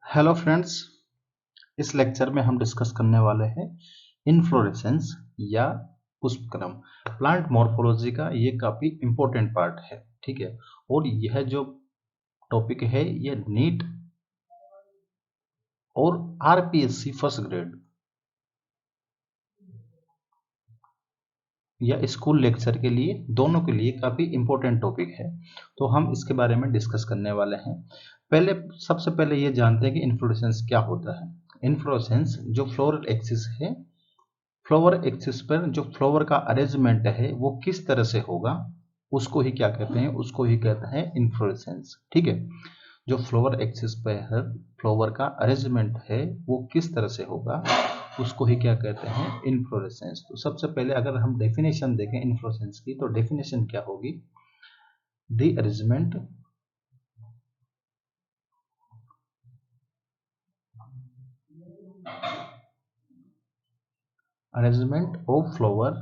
Hello friends, इस lecture में हम डिस्कस करने वाले हैं इन्फ्लोरेसेंस या पुष्पक्रम। प्लांट मॉर्फोलॉजी का ये काफ़ी इम्पोर्टेंट पार्ट है, ठीक है। और यह जो टॉपिक है ये नीट और आरपीएससी फर्स्ट ग्रेड या स्कूल लेक्चर के लिए, दोनों के लिए काफ़ी इम्पोर्टेंट टॉपिक है। तो हम इसके बारे में डिस्कस करने वाले हैं। सबसे पहले ये जानते हैं कि इन्फ्लोरेसेंस क्या होता है। इन्फ्लोरेसेंस जो फ्लोरल एक्सिस है, फ्लावर एक्सिस पर जो फ्लावर का अरेंजमेंट है वो किस तरह से होगा, उसको ही क्या कहते हैं, उसको ही कहते हैं इन्फ्लोरेसेंस, ठीक है। जो फ्लावर एक्सिस पर है फ्लावर का अरेंजमेंट है वो किस तरह से होगा, उसको ही क्या कहते हैं, इन्फ्लोरेसेंस। तो सबसे पहले अगर हम डेफिनेशन देखें इन्फ्लोरेसेंस की, तो डेफिनेशन क्या होगी, the arrangement of flower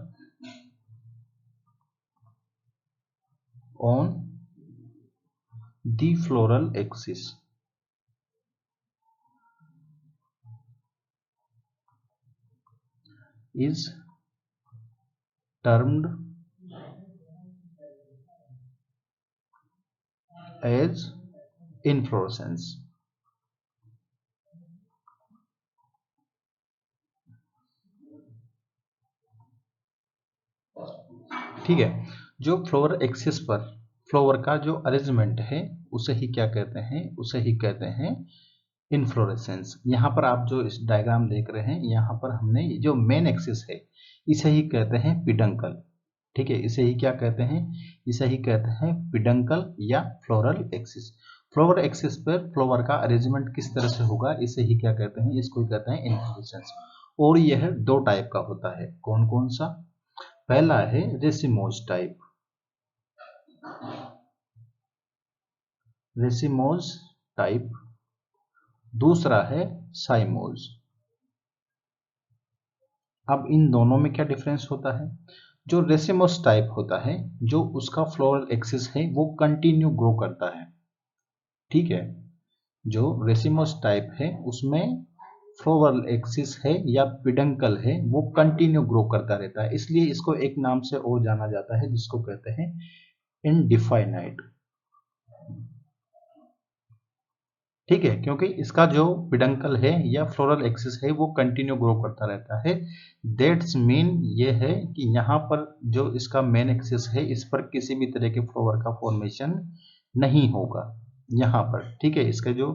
on the floral axis is termed as inflorescence। ठीक है। जो फ्लावर एक्सिस पर फ्लावर का जो अरेंजमेंट है उसे ही क्या कहते हैं, उसे ही कहते हैं इन्फ्लोरेसेंस। यहाँ पर आप जो इस डायग्राम देख रहे हैं, यहाँ पर हमने जो मेन एक्सिस है इसे ही कहते हैं पिडंकल, ठीक है। इसे ही क्या कहते हैं, इसे ही कहते हैं पिडंकल या फ्लोरल एक्सिस। फ्लावर एक्सिस पर फ्लावर का अरेंजमेंट किस तरह से होगा, इसे ही क्या कहते हैं, इसको ही कहते हैं इन्फ्लोरेसेंस। और यह दो टाइप का होता है, कौन कौन सा। पहला है रेसिमोज टाइप, रेसिमोज टाइप। दूसरा है साइमोज। अब इन दोनों में क्या डिफरेंस होता है। जो रेसिमोज टाइप होता है, जो उसका फ्लोरल एक्सिस है वो कंटिन्यू ग्रो करता है, ठीक है। जो रेसिमोज टाइप है उसमें फ्लोरल एक्सिस है या पिडंकल है वो कंटिन्यू ग्रो करता रहता है, इसलिए इसको एक नाम से और जाना जाता है जिसको कहते हैं इनडिफाइनाइट, ठीक है। क्योंकि इसका जो पिडंकल है या फ्लोरल एक्सिस है वो कंटिन्यू ग्रो करता रहता है। दैट्स मीन ये है कि यहाँ पर जो इसका मेन एक्सिस है इस पर किसी भी तरह के फ्लावर का फॉर्मेशन नहीं होगा यहाँ पर, ठीक है। इसका जो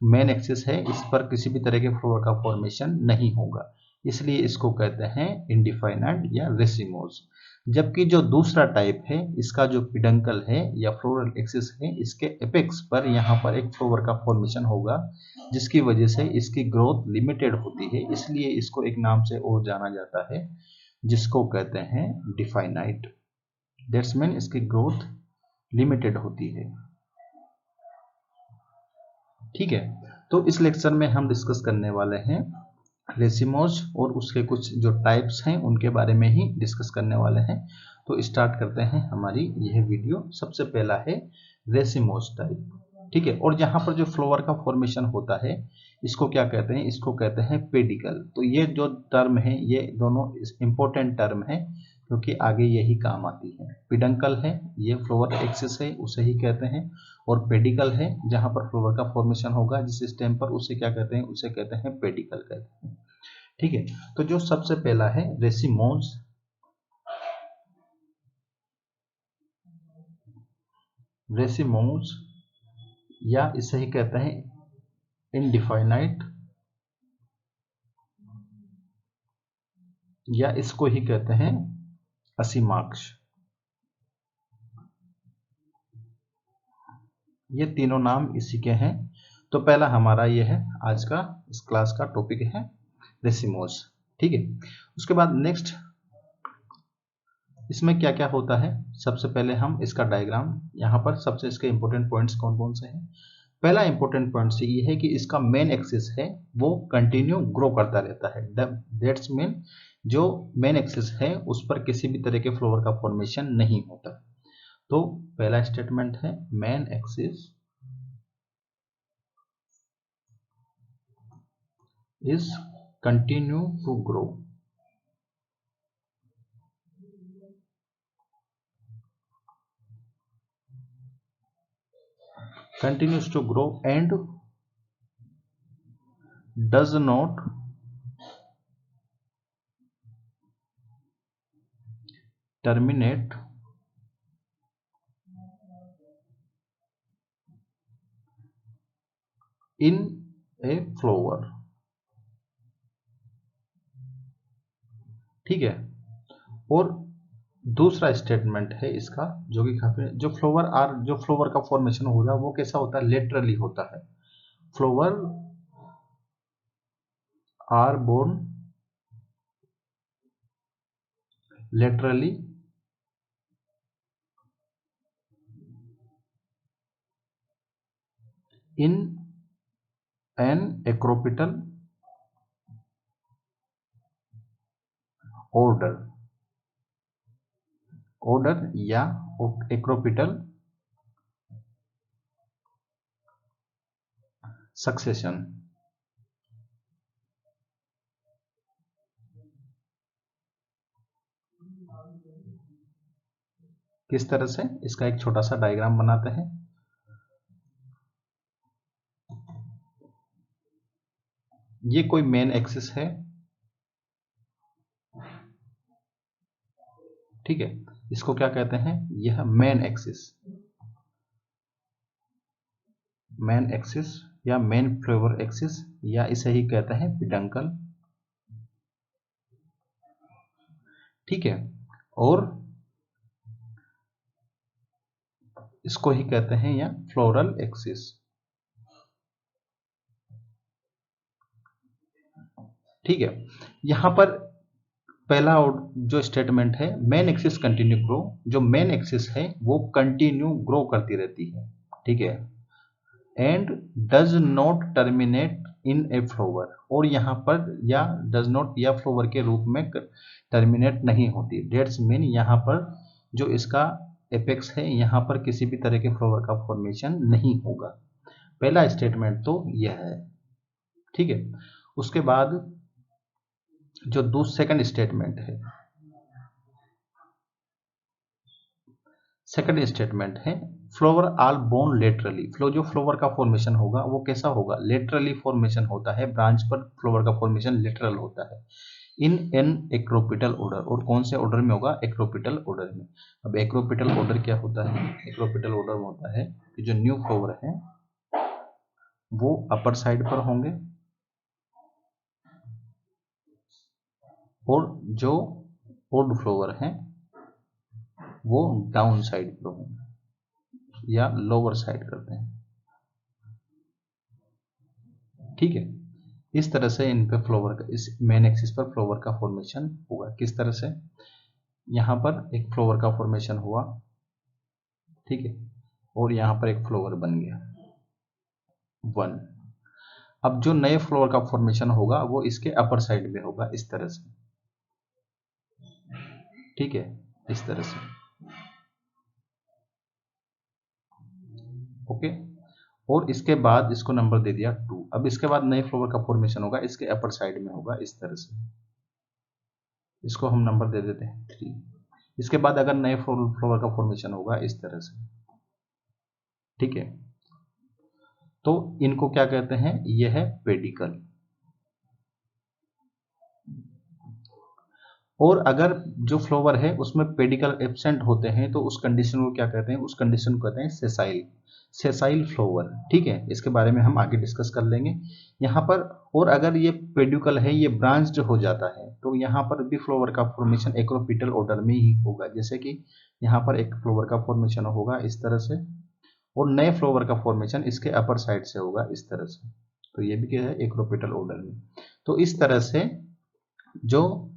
मेन एक्सिस है इस पर किसी भी तरह के फ्लावर का फॉर्मेशन नहीं होगा, इसलिए इसको कहते हैं इंडिफाइनाइट या रेसिमोज। जबकि जो दूसरा टाइप है, इसका जो पिडंकल है या फ्लोरल एक्सिस है, इसके एपेक्स पर यहाँ पर एक फ्लावर का फॉर्मेशन होगा, जिसकी वजह से इसकी ग्रोथ लिमिटेड होती है, इसलिए इसको एक नाम से और जाना जाता है जिसको कहते हैं डिफाइनाइट। दैट्स मीन इसकी ग्रोथ लिमिटेड होती है, ठीक है। तो इस लेक्चर में हम डिस्कस करने वाले हैं रेसिमोज और उसके कुछ जो टाइप्स हैं उनके बारे में ही डिस्कस करने वाले हैं। तो स्टार्ट करते हैं हमारी यह वीडियो। सबसे पहला है रेसिमोज टाइप, ठीक है। और यहाँ पर जो फ्लावर का फॉर्मेशन होता है इसको क्या कहते हैं, इसको कहते हैं पेडिकल। तो ये जो टर्म है ये दोनों इंपॉर्टेंट टर्म है क्योंकि आगे यही काम आती है। पिडंकल है, ये फ्लावर एक्सिस है, उसे ही कहते हैं। और पेडिकल है, जहां पर फ्लावर का फॉर्मेशन होगा जिस स्टेम पर, उसे क्या कहते हैं, उसे कहते हैं पेडिकल कहते हैं, ठीक है। तो जो सबसे पहला है रेसिमोज, रेसिमोज या इसे ही कहते हैं इनडिफाइनाइट या इसको ही कहते हैं असीमाक्ष। ये तीनों नाम इसी के हैं। तो पहला हमारा ये है आज का इस क्लास का टॉपिक है रेसिमोज, ठीक है। उसके बाद नेक्स्ट इसमें क्या क्या होता है, सबसे पहले हम इसका डायग्राम, यहाँ पर सबसे इसके इंपॉर्टेंट पॉइंट्स कौन कौन से हैं। पहला इंपॉर्टेंट पॉइंट ये है कि इसका मेन एक्सिस है वो कंटिन्यू ग्रो करता रहता है। दैट्स मीन जो मेन एक्सिस है उस पर किसी भी तरह के फ्लावर का फॉर्मेशन नहीं होता। तो पहला स्टेटमेंट है main axis is continue to grow. Continues to grow and does not terminate in a flower. ठीक है। और दूसरा स्टेटमेंट है इसका जो कि काफी, जो फ्लोवर का फॉर्मेशन होगा वो कैसा होता है, लेटरली होता है। Flower are born laterally in an acropetal order या एक्रोपिटल सक्सेशन। किस तरह से, इसका एक छोटा सा डायग्राम बनाते हैं। ये कोई मेन एक्सिस है, ठीक है, इसको क्या कहते हैं, यह मेन एक्सिस या मेन फ्लेवर एक्सिस, या इसे ही कहते हैं पिडंकल, ठीक है। और इसको ही कहते हैं या फ्लोरल एक्सिस, ठीक है। यहां पर पहला जो स्टेटमेंट है, मेन एक्सिस कंटिन्यू ग्रो, जो मेन एक्सिस है वो कंटिन्यू ग्रो करती रहती है, ठीक है। And does not terminate in a flower, और यहां पर या डज नॉट या फ्लोवर के रूप में टर्मिनेट नहीं होती। डेट्स मीन यहां पर जो इसका एपेक्स है, यहां पर किसी भी तरह के फ्लोवर का फॉर्मेशन नहीं होगा। पहला स्टेटमेंट तो यह है, ठीक है। उसके बाद जो सेकंड स्टेटमेंट है, सेकंड स्टेटमेंट है फ्लोवर आल बोर्न लेटरली। जो फ्लोवर का फॉर्मेशन होगा वो कैसा होगा, लेटरली फॉर्मेशन होता है। ब्रांच पर फ्लोवर का फॉर्मेशन लेटरल होता है इन एन एक्रोपिटल ऑर्डर, और कौन से ऑर्डर में होगा, एक्रोपिटल ऑर्डर में। अब एक्रोपिटल ऑर्डर क्या होता है, एक्रोपिटल ऑर्डर में होता है कि जो न्यू फ्लोवर है वो अपर साइड पर होंगे और जो ओल्ड फ्लोवर है वो डाउन साइड पर होंगे या लोअर साइड करते हैं, ठीक है। इस तरह से इन पे फ्लोवर का, इस मेन एक्सिस पर फ्लोवर का फॉर्मेशन होगा। किस तरह से, यहां पर एक फ्लोवर का फॉर्मेशन हुआ, ठीक है, और यहां पर एक फ्लोवर बन गया 1। अब जो नए फ्लोवर का फॉर्मेशन होगा वो इसके अपर साइड में होगा, इस तरह से, ठीक है, इस तरह से, ओके। और इसके बाद इसको नंबर दे दिया 2। अब इसके बाद नए फ्लोवर का फॉर्मेशन होगा, इसके अपर साइड में होगा, इस तरह से, इसको हम नंबर दे देते हैं 3। इसके बाद अगर नए फ्लोवर का फॉर्मेशन होगा इस तरह से, ठीक है, तो इनको क्या कहते हैं, यह है पेडिकल। और अगर जो फ्लोवर है उसमें पेडिकल एब्सेंट होते हैं तो उस कंडीशन को क्या कहते हैं, उस कंडीशन को कहते हैं सेसाइल फ्लोवर, ठीक है। इसके बारे में हम आगे डिस्कस कर लेंगे यहाँ पर। और अगर ये पेडिकल है, ये ब्रांच्ड हो जाता है, तो यहाँ पर भी फ्लोवर का फॉर्मेशन एक्रोपिटल ऑर्डर में ही होगा। जैसे कि यहाँ पर एक फ्लोवर का फॉर्मेशन होगा इस तरह से, और नए फ्लोवर का फॉर्मेशन इसके अपर साइड से होगा इस तरह से, तो ये भी क्या है, एक्रोपिटल ऑर्डर में। तो इस तरह से जो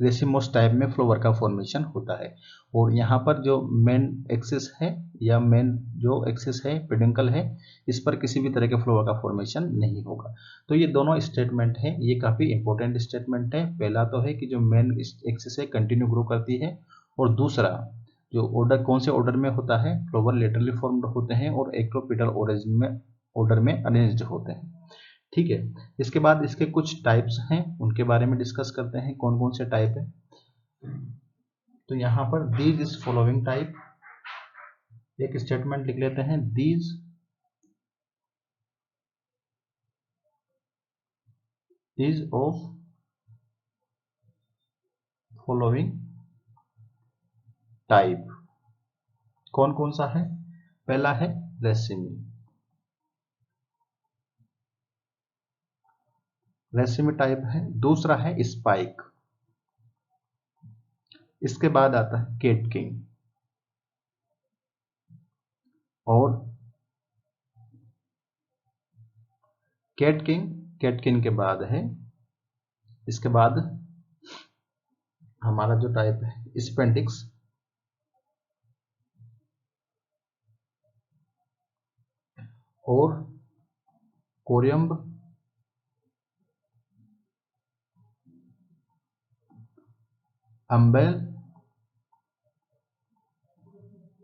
रेसिमोस टाइप में फ्लोवर का फॉर्मेशन होता है। और यहाँ पर जो मेन एक्सिस है या मेन जो एक्सिस है, पेडुंकल है, इस पर किसी भी तरह के फ्लोवर का फॉर्मेशन नहीं होगा। तो ये दोनों स्टेटमेंट है, ये काफी इंपॉर्टेंट स्टेटमेंट है। पहला तो है कि जो मेन एक्सिस है कंटिन्यू ग्रो करती है, और दूसरा जो ऑर्डर कौन से ऑर्डर में होता है, फ्लोवर लेटरली फॉर्म्ड होते हैं और एक्रोपिटल ऑर्डर में अरेंज्ड होते हैं, ठीक है। इसके बाद इसके कुछ टाइप्स हैं, उनके बारे में डिस्कस करते हैं, कौन कौन से टाइप है। तो यहाँ पर दीज इज फॉलोइंग टाइप, एक स्टेटमेंट लिख लेते हैं, these is of following type. कौन कौन सा है? पहला है रेसिमी, रेसिमी टाइप है। दूसरा है स्पाइक, इसके बाद आता है केटकिंग, और केटकिंग, केटकिंग के बाद है, इसके बाद हमारा जो टाइप है स्पेंडिक्स, और कोरियम्ब, अम्बेल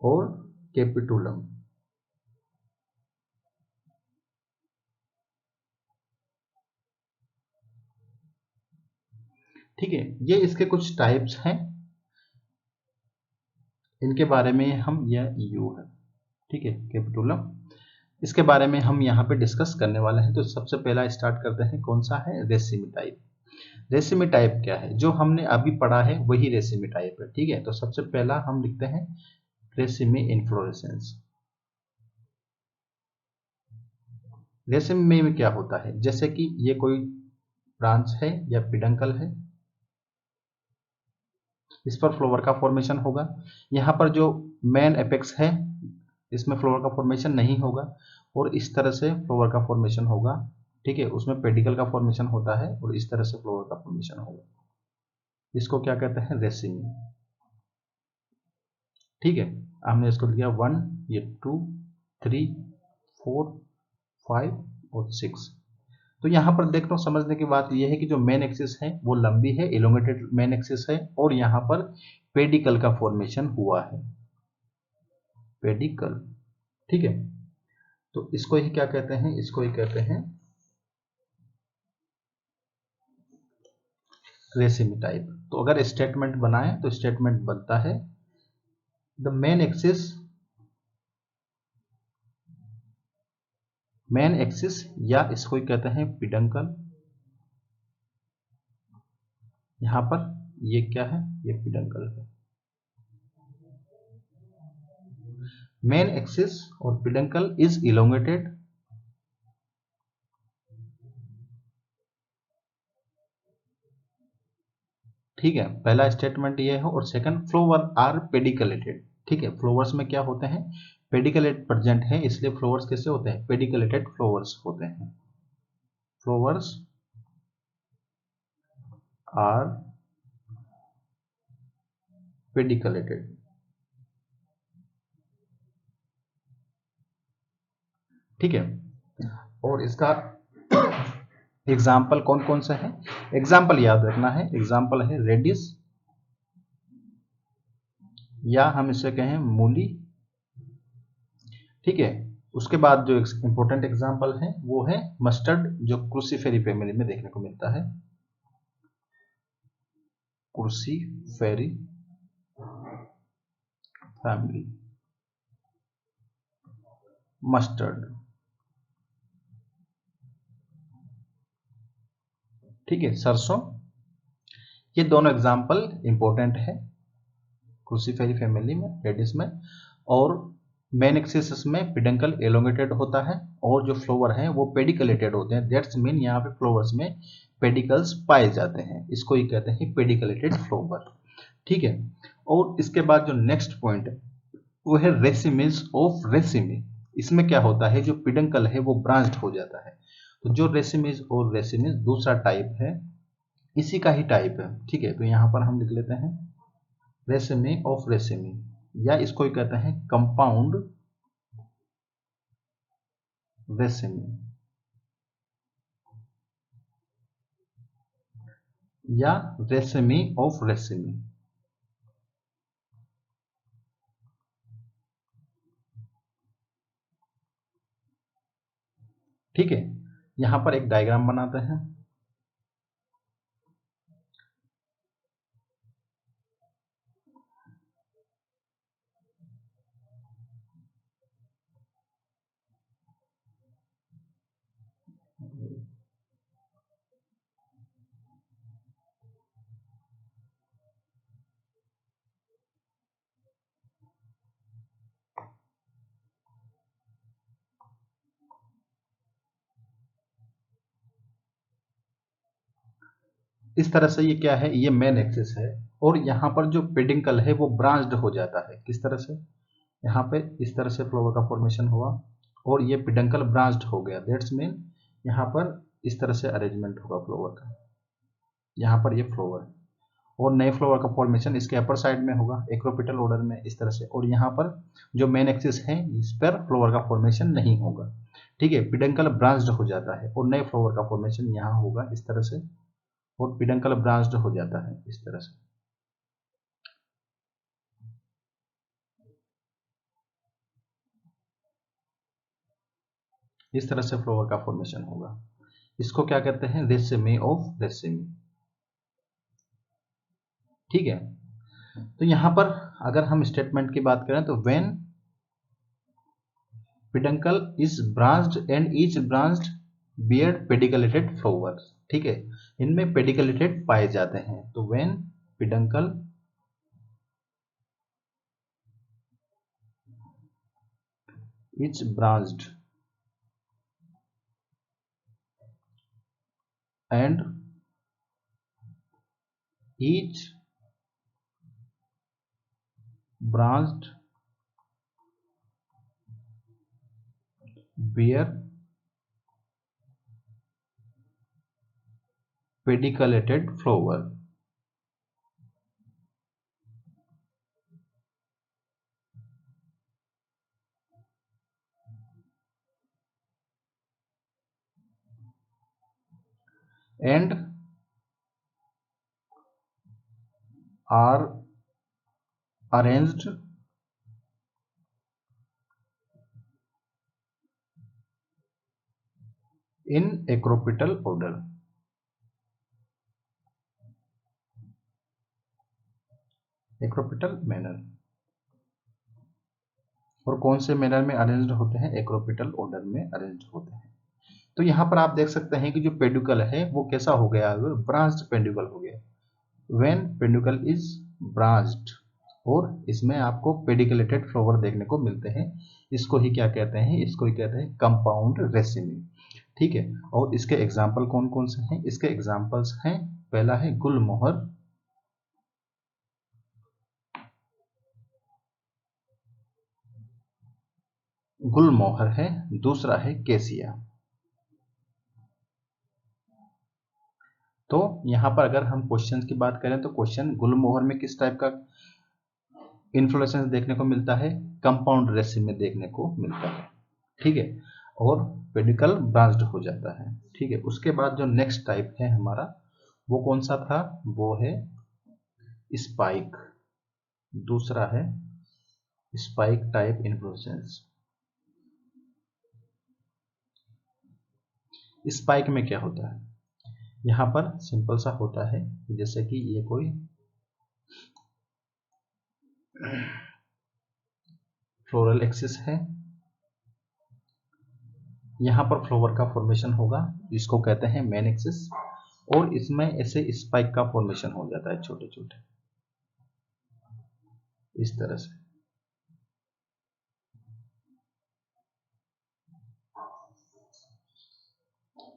और कैपिटुलम। ठीक है, ये इसके कुछ टाइप्स हैं, इनके बारे में हम, यह यू है, ठीक है, कैपिटुलम, इसके बारे में हम यहाँ पे डिस्कस करने वाले हैं। तो सबसे पहला स्टार्ट करते हैं, कौन सा है? रेसिमी टाइप। रेसिमी टाइप क्या है? जो हमने अभी पढ़ा है वही रेसिमी टाइप है, ठीक है। तो सबसे पहला हम लिखते हैं रेसिमी इन्फ्लोरेसेंस। रेसिमी में क्या होता है? जैसे कि ये कोई ब्रांच है या पिडंकल है, इस पर फ्लावर का फॉर्मेशन होगा। यहाँ पर जो मेन एपेक्स है इसमें फ्लावर का फॉर्मेशन नहीं होगा, और इस तरह से फ्लावर का फॉर्मेशन होगा, ठीक है। उसमें पेडिकल का फॉर्मेशन होता है और इस तरह से फ्लावर का फॉर्मेशन होगा। इसको क्या कहते हैं? रेसिमी, ठीक है। हमने इसको लिया 1, ये 2, 3, 4, 5 और 6। तो यहाँ पर देख लो, समझने की बात यह है कि जो मेन एक्सिस है वो लंबी है, इलोंगेटेड मेन एक्सिस है, और यहाँ पर पेडिकल का फॉर्मेशन हुआ है, पेडिकल, ठीक है। तो इसको ही क्या कहते हैं? इसको ही कहते हैं रेसिमी टाइप। तो अगर स्टेटमेंट बनाएं तो स्टेटमेंट बनता है द मेन एक्सिस, या इसको ही कहते हैं पिडंकल। यहां पर ये क्या है? ये पिडंकल है। मेन एक्सिस और पिडंकल इज इलोंगेटेड, ठीक है। पहला स्टेटमेंट ये है, और सेकंड फ्लोवर आर पेडिकलेटेड, ठीक है। फ्लोवर्स में क्या होते हैं? पेडिकलेट प्रेजेंट है, इसलिए फ्लोवर्स कैसे होते हैं? पेडिकलेटेड फ्लोवर्स होते हैं। फ्लोवर्स आर पेडिकलेटेड, ठीक है। और इसका एग्जाम्पल कौन कौन सा है? एग्जाम्पल याद रखना है, एग्जाम्पल है रेडिस, या हम इसे कहें मूली, ठीक है। उसके बाद जो इंपॉर्टेंट एग्जाम्पल है वो है मस्टर्ड, जो क्रूसीफेरी फैमिली में देखने को मिलता है, क्रूसीफेरी फैमिली, मस्टर्ड, ठीक है, सरसों। ये दोनों एग्जाम्पल इंपॉर्टेंट है क्रूसीफेरी फैमिली में, रेडिस में। और मेन एक्सिस में पिडंकल एलोंगेटेड होता है, और जो फ्लोवर हैं वो पेडिकलेटेड होते हैं। दैट्स मीन यहाँ पे फ्लोवर्स में पेडिकल्स पाए जाते हैं, इसको ही कहते हैं पेडिकलेटेड फ्लोवर, ठीक है। और इसके बाद जो नेक्स्ट पॉइंट है वो है रेसिमीज ऑफ रेसिमी। इसमें क्या होता है? जो पिडंकल है वो ब्रांच्ड हो जाता है। तो जो रेसिमीज और रेसिमीज दूसरा टाइप है, इसी का ही टाइप है, ठीक है। तो यहाँ पर हम लिख लेते हैं रेसिमी ऑफ रेसिमी, या इसको ही कहते हैं कंपाउंड रेसिमी, या रेसिमी ऑफ रेसिमी, ठीक है। यहाँ पर एक डायग्राम बनाते हैं। इस तरह से ये क्या है, ये मेन एक्सिस है, और यहाँ पर जो पेडिकल है वो ब्रांच्ड हो जाता है। किस तरह से, यहाँ पे इस तरह से फ्लावर का फॉर्मेशन हुआ और ये पेडिकल ब्रांच्ड हो गया, दैट्स मीन यहाँ पर इस तरह से अरेंजमेंट होगा फ्लावर का। यहाँ पर ये फ्लावर और नए फ्लावर का फॉर्मेशन इसके अपर साइड में होगा एक्रोपिटल ऑर्डर में इस तरह से, और यहाँ पर जो मेन एक्सिस है इस पर फ्लावर का फॉर्मेशन नहीं होगा। ठीक है, पेडिकल ब्रांच्ड हो जाता है और नए फ्लावर का फॉर्मेशन यहाँ होगा इस तरह से, और पेडिकल ब्रांच्ड हो जाता है इस तरह से। इस तरह से फ्लावर का फॉर्मेशन होगा। इसको क्या कहते हैं, रेशमी ऑफ रेशमी। ठीक है, तो यहां पर अगर हम स्टेटमेंट की बात करें तो when peduncle is branched and each branched beared pedicellated flower. ठीक है, इनमें पेडिकलेटेड पाए जाते हैं, तो when peduncle is branched and each branched bear pediculated flower। and are arranged in acropetal order। Acropetal manner, और कौन से मैनर में अरेंज्ड होते हैं, एक्रोपिटल ऑर्डर में अरेंज्ड होते हैं। तो यहाँ पर आप देख सकते हैं कि जो पेडुकल है वो कैसा हो गया, ब्रांच्ड पेडुकल हो गया। व्हेन पेडुकल इज ब्रांच्ड, और इसमें आपको पेडिकलेटेड फ्लावर देखने को मिलते हैं। इसको ही क्या कहते हैं, इसको ही कहते हैं कंपाउंड रेसिमी। ठीक है, और इसके एग्जाम्पल कौन कौन से हैं, इसके एग्जाम्पल्स हैं, पहला है गुलमोहर, गुलमोहर है, दूसरा है केसिया। तो यहां पर अगर हम क्वेश्चन की बात करें तो क्वेश्चन गुलमोहर में किस टाइप का इन्फ्लोरेसेंस देखने को मिलता है, कंपाउंड रेसिम में देखने को मिलता है। ठीक है, और पेडिकल ब्रांच्ड हो जाता है। ठीक है, उसके बाद जो नेक्स्ट टाइप है हमारा वो कौन सा था, वो है स्पाइक। दूसरा है स्पाइक टाइप इन्फ्लोरेसेंस। स्पाइक में क्या होता है, यहां पर सिंपल सा होता है, जैसे कि ये कोई फ्लोरल एक्सिस है, यहाँ पर फ्लावर का फॉर्मेशन होगा, इसको कहते हैं मेन एक्सिस, और इसमें ऐसे स्पाइक का फॉर्मेशन हो जाता है छोटे छोटे इस तरह से।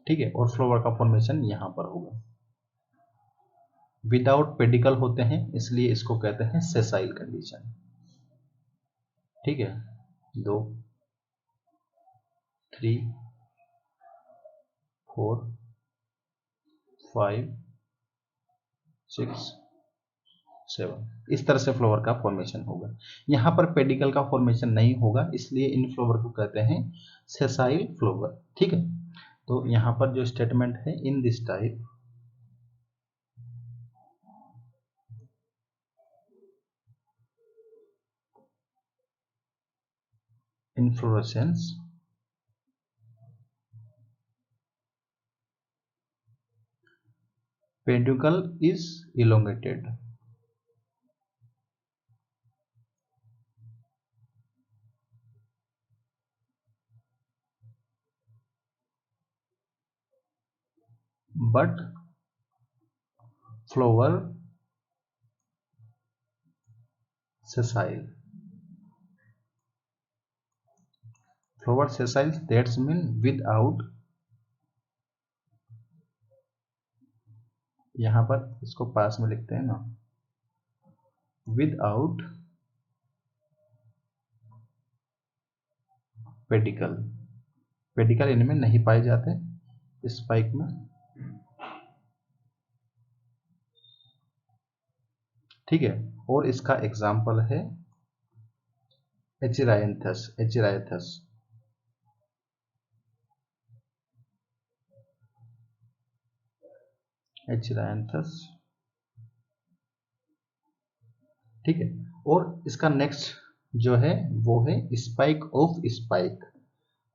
ठीक है, और फ्लावर का फॉर्मेशन यहाँ पर होगा। विदाउट पेडिकल होते हैं इसलिए इसको कहते हैं सेसाइल कंडीशन। ठीक है, 2 3 4 5 6 7 इस तरह से फ्लावर का फॉर्मेशन होगा। यहाँ पर पेडिकल का फॉर्मेशन नहीं होगा, इसलिए इन फ्लावर को कहते हैं सेसाइल फ्लावर। ठीक है, तो यहाँ पर जो स्टेटमेंट है, in this type inflorescence peduncle is elongated, but flower sessile. Flower sessile, that's mean without, यहाँ पर इसको पास में लिखते हैं ना, विदाउट पेडिकल, पेडिकल इनमें नहीं पाए जाते स्पाइक में, ठीक है। और इसका एग्जाम्पल है एचिरायंथस, एचिरायथस, एचिरायंथस, ठीक है। और इसका नेक्स्ट जो है वो है स्पाइक ऑफ स्पाइक,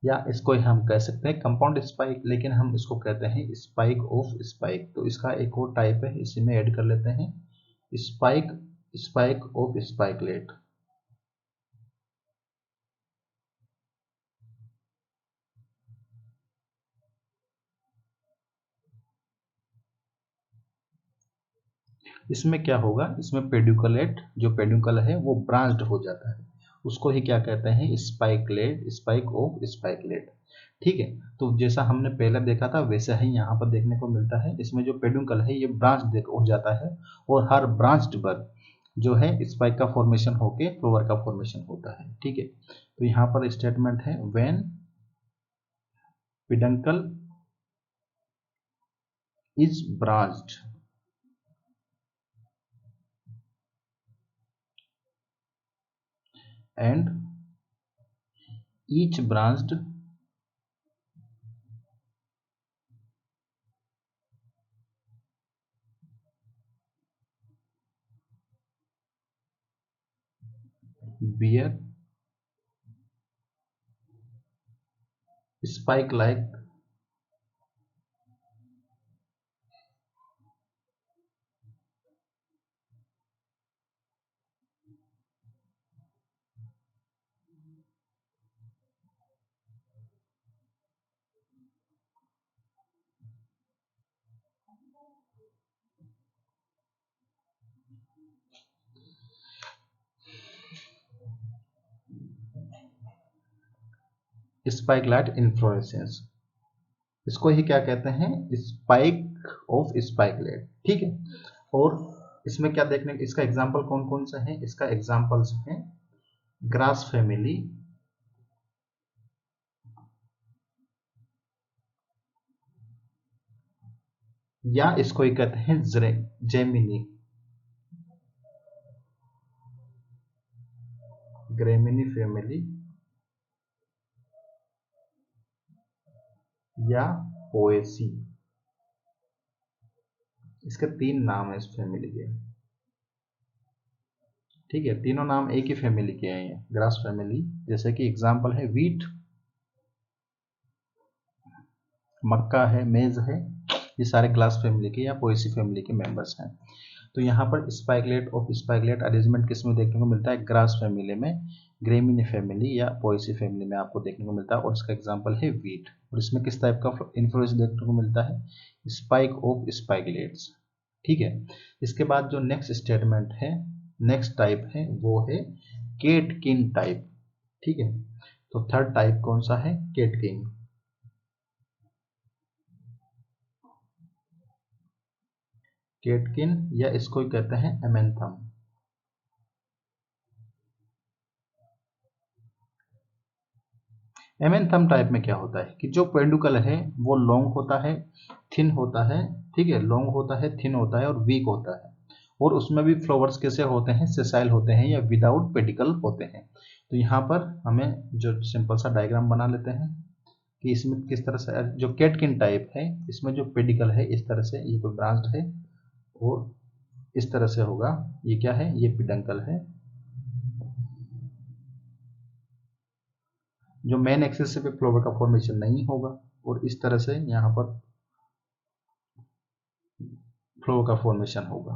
या इसको हम कह सकते हैं कंपाउंड स्पाइक, लेकिन हम इसको कहते हैं स्पाइक ऑफ स्पाइक। तो इसका एक और टाइप है, इसी में ऐड कर लेते हैं स्पाइक, स्पाइक ऑफ स्पाइकलेट। इसमें क्या होगा, इसमें पेड्यूकलेट, जो पेड्यूकल है वो ब्रांच्ड हो जाता है, उसको ही क्या कहते हैं स्पाइकलेट, स्पाइक ऑफ स्पाइकलेट, ठीक है। तो जैसा हमने पहले देखा था वैसा ही यहाँ पर देखने को मिलता है, इसमें जो पेड्यूकल है ये ब्रांच हो जाता है, और हर ब्रांच्ड पर जो है स्पाइक का फॉर्मेशन होके फ्लोवर का फॉर्मेशन होता है, ठीक है। तो यहाँ पर स्टेटमेंट है when peduncle is branched and each branched bear spike like spikelet inflorescence, इसको ही क्या कहते हैं स्पाइक ऑफ स्पाइकलेट, ठीक है। और इसमें क्या देखने, इसका एग्जांपल कौन कौन सा है, इसका एग्जांपल्स हैं ग्रास फैमिली, या इसको ही कहते हैं जेमिनी, ग्रेमिनी फैमिली, या पोएसी। इसके तीन नाम है इस फैमिली के, ठीक है, तीनों नाम एक ही फैमिली के हैं, ये ग्रास फैमिली। जैसे कि एग्जांपल है वीट, मक्का है, मेज है, ये सारे ग्रास फैमिली के या पोएसी फैमिली के मेंबर्स हैं। तो यहाँ पर स्पाइकलेट ऑफ स्पाइकलेट अरेंजमेंट किस में देखने को मिलता है, ग्रास फैमिली में, ग्रेमिनी फैमिली या पोएसी फैमिली में आपको देखने को मिलता है, और इसका एग्जांपल है वीट। और इसमें किस टाइप का इन्फ्लुएंस देखने को मिलता है, स्पाइक ऑफ स्पाइकलेट्स, ठीक है। इसके बाद जो नेक्स्ट स्टेटमेंट है, नेक्स्ट टाइप है वो है केटकिन टाइप, ठीक है। तो थर्ड टाइप कौन सा है, केटकिन, केटकिन या इसको कहते हैं एमेंथम। एमेंथम टाइप में क्या होता है कि जो पेंडुकल है वो लॉन्ग होता है, थिन होता है, ठीक है, लॉन्ग होता है, थिन होता है और वीक होता है, और उसमें भी फ्लावर्स कैसे होते हैं, सेसाइल होते हैं या विदाउट पेडिकल होते हैं। तो यहाँ पर हमें जो सिंपल सा डायग्राम बना लेते हैं कि इसमें किस तरह से जो केटकिन टाइप है इसमें जो पेडिकल है इस तरह से ये कोई ब्रांच है, और इस तरह से होगा, ये क्या है, ये पेडंकल है, जो मेन एक्सिस पे फ्लावर का फॉर्मेशन नहीं होगा, और इस तरह से यहाँ पर फ्लोर का फॉर्मेशन होगा।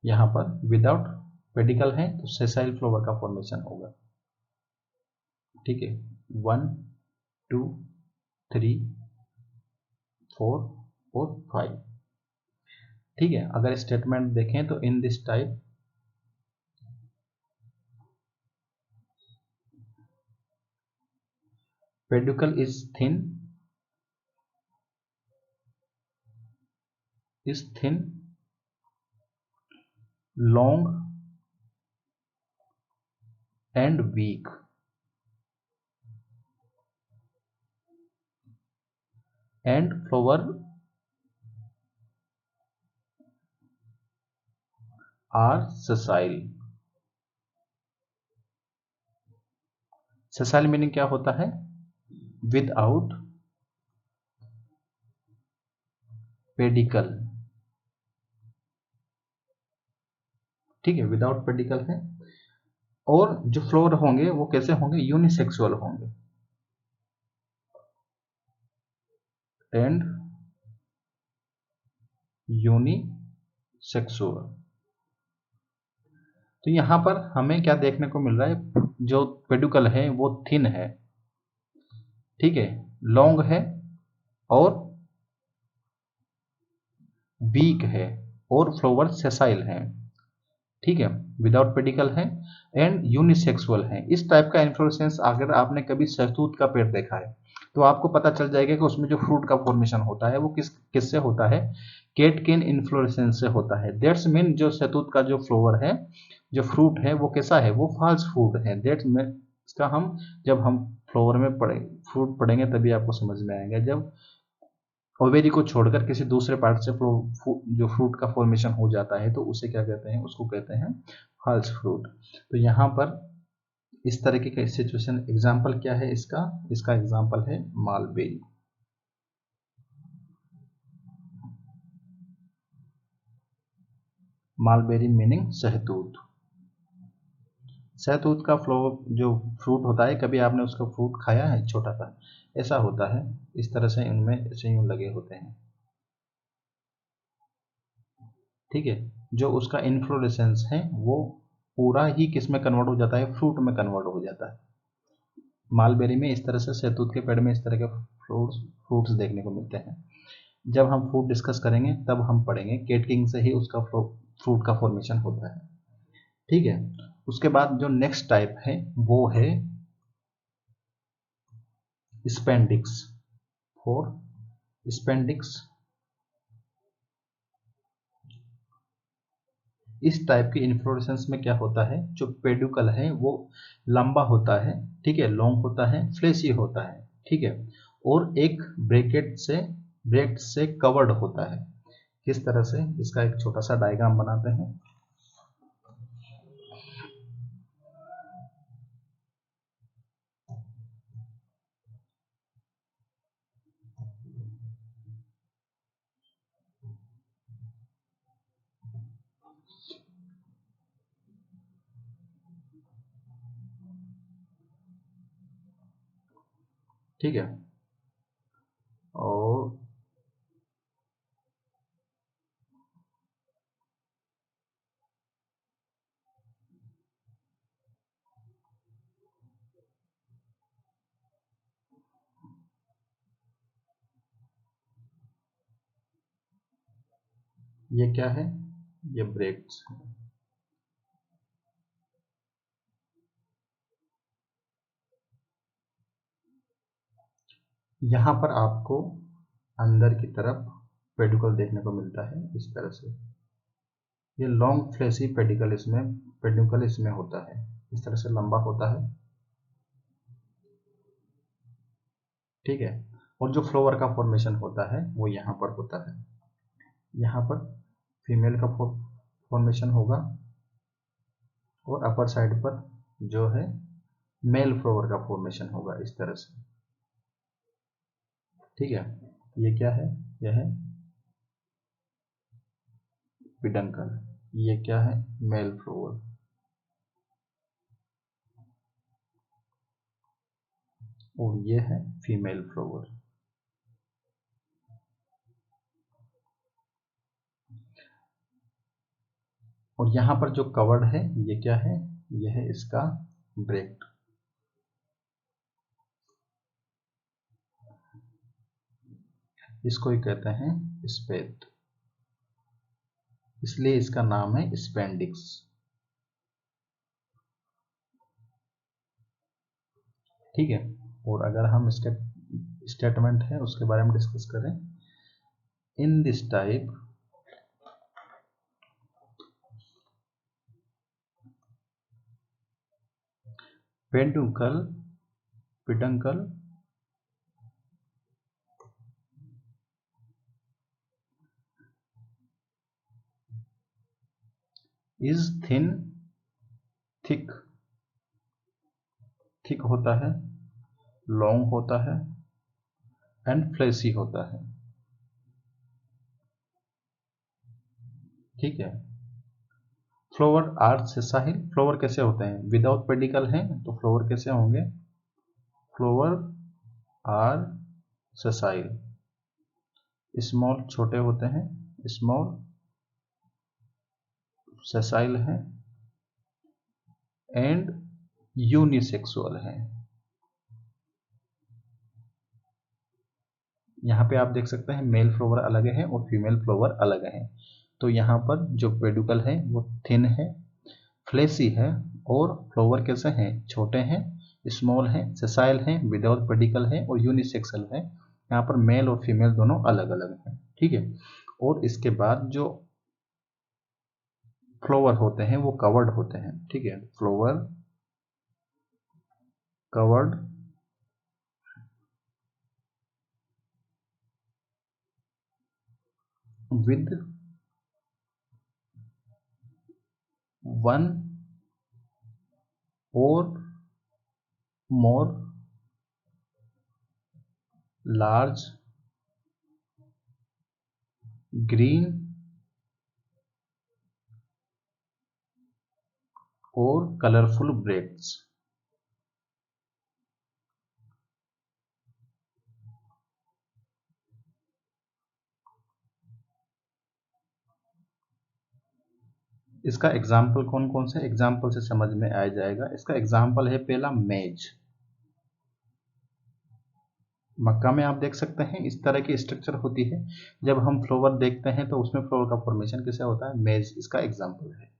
यहाँ पर विदाउट पेडिकल है तो सेसाइल फ्लोवर का फॉर्मेशन होगा। ठीक है, 1 2 3 4 और 5। ठीक है, अगर स्टेटमेंट देखें तो इन this type pedicle is thin long and weak and flower are sessile। sessile meaning क्या होता है? Without pedicle. ठीक है, विदाउट पेडिकल है। और जो फ्लोर होंगे वो कैसे होंगे? यूनिसेक्सुअल होंगे एंड यूनिसेक्सुअल। तो यहां पर हमें क्या देखने को मिल रहा है? जो पेडिकल है वो थिन है, ठीक है, लॉन्ग है और वीक है और फ्लावर सेसाइल है। ठीक है, विदाउट पेडिकल है एंड यूनिसेक्सुअल है। इस टाइप का इन्फ्लोरेसेंस अगर आपने कभी सहतूत का पेड़ देखा है तो आपको पता चल जाएगा कि उसमें जो फ्रूट का फॉर्मेशन होता है वो किससे होता है? केटकिन इन्फ्लोरेसेंस से होता है। दैट्स मीन जो सहतूत का जो फ्लावर है, जो फ्रूट है वो कैसा है? वो फॉल्स फ्रूट है। दैट्स मीन इसका हम जब हम फ्लावर में फ्रूट पढ़ेंगे तभी आपको समझ में आएगा। जब ओवेरी को छोड़कर किसी दूसरे पार्ट से जो फ्रूट का फॉर्मेशन हो जाता है तो उसे क्या कहते हैं? उसको कहते हैं फॉल्स फ्रूट। तो यहाँ पर इस तरीके का सिचुएशन एग्जाम्पल क्या है इसका? इसका एग्जाम्पल है मालबेरी। मालबेरी मीनिंग सहतूत। सहतूत का जो फ्रूट होता है, कभी आपने उसका फ्रूट खाया है? छोटा सा ऐसा होता है, इस तरह से इनमें ऐसे यूं लगे होते हैं। ठीक है, जो उसका इन्फ्लोरेसेंस है वो पूरा ही किस में कन्वर्ट हो जाता है? फ्रूट में कन्वर्ट हो जाता है। मालबेरी में इस तरह से, सहतूत के पेड़ में इस तरह के फ्रूट्स देखने को मिलते हैं। जब हम फ्रूट डिस्कस करेंगे तब हम पढ़ेंगे केटकिंग से ही उसका फ्रूट का फॉर्मेशन होता है। ठीक है, उसके बाद जो नेक्स्ट टाइप है वो है स्पेंडिक्स। फॉर स्पेंडिक्स, इस टाइप की इन्फ्लोरेसेंस में क्या होता है? जो पेडुकल है वो लंबा होता है, ठीक है, लॉन्ग होता है, फ्लेशी होता है, ठीक है, और एक ब्रैक्ट से कवर्ड होता है। किस तरह से? इसका एक छोटा सा डायग्राम बनाते हैं। ठीक है, और ये क्या है? ये ब्रेक्स। यहां पर आपको अंदर की तरफ पेडिकल देखने को मिलता है इस तरह से। ये लॉन्ग फ्लेसी पेडिकल इसमें होता है, इस तरह से लंबा होता है। ठीक है, और जो फ्लावर का फॉर्मेशन होता है वो यहाँ पर होता है। यहाँ पर फीमेल का फॉर्मेशन होगा और अपर साइड पर जो है मेल फ्लावर का फॉर्मेशन होगा इस तरह से। ठीक है, ये क्या है? यह है पिडंकल। ये क्या है? Male flower. और ये है फीमेल फ्लावर। और यहाँ पर जो कवर्ड है ये क्या है, यह है इसका ब्रेक। इसको ही कहते हैं स्पेट, इसलिए इसका नाम है स्पेंडिक्स। ठीक है, और अगर हम इसके स्टेटमेंट है उसके बारे में डिस्कस करें, इन this type peduncle is thin, thick होता है, लॉन्ग होता है एंड फ्लैशी होता है। ठीक है, फ्लोवर आर सेसाइल, फ्लोवर कैसे होते हैं, विदाउट पेडिकल हैं तो फ्लोवर कैसे होंगे, फ्लोवर आर सेसाइल, स्मॉल छोटे होते हैं, स्मॉल सेसाइल हैं एंड यूनिसेक्सुअल हैं। यहाँ पे आप देख सकते हैं मेल फ्लोवर अलग है और फीमेल फ्लोवर अलग है। तो यहाँ पर जो पेडुकल है वो थिन है, फ्लेसी है और फ्लोवर कैसे हैं, छोटे हैं, स्मॉल हैं, सेसाइल हैं, विदाउट पेडिकल है और यूनिसेक्सुअल है। यहाँ पर मेल और फीमेल दोनों अलग अलग हैं। ठीक है, और इसके बाद जो फ्लोवर होते हैं वो कवर्ड होते हैं। ठीक है, फ्लोवर कवर्ड विद वन और मोर लार्ज ग्रीन और कलरफुल ब्रेक्स। इसका एग्जाम्पल कौन कौन से, एग्जाम्पल से समझ में आ जाएगा। इसका एग्जाम्पल है पहला मेज। मक्का में आप देख सकते हैं इस तरह की स्ट्रक्चर होती है। जब हम फ्लावर देखते हैं तो उसमें फ्लावर का फॉर्मेशन कैसे होता है, मेज इसका एग्जाम्पल है।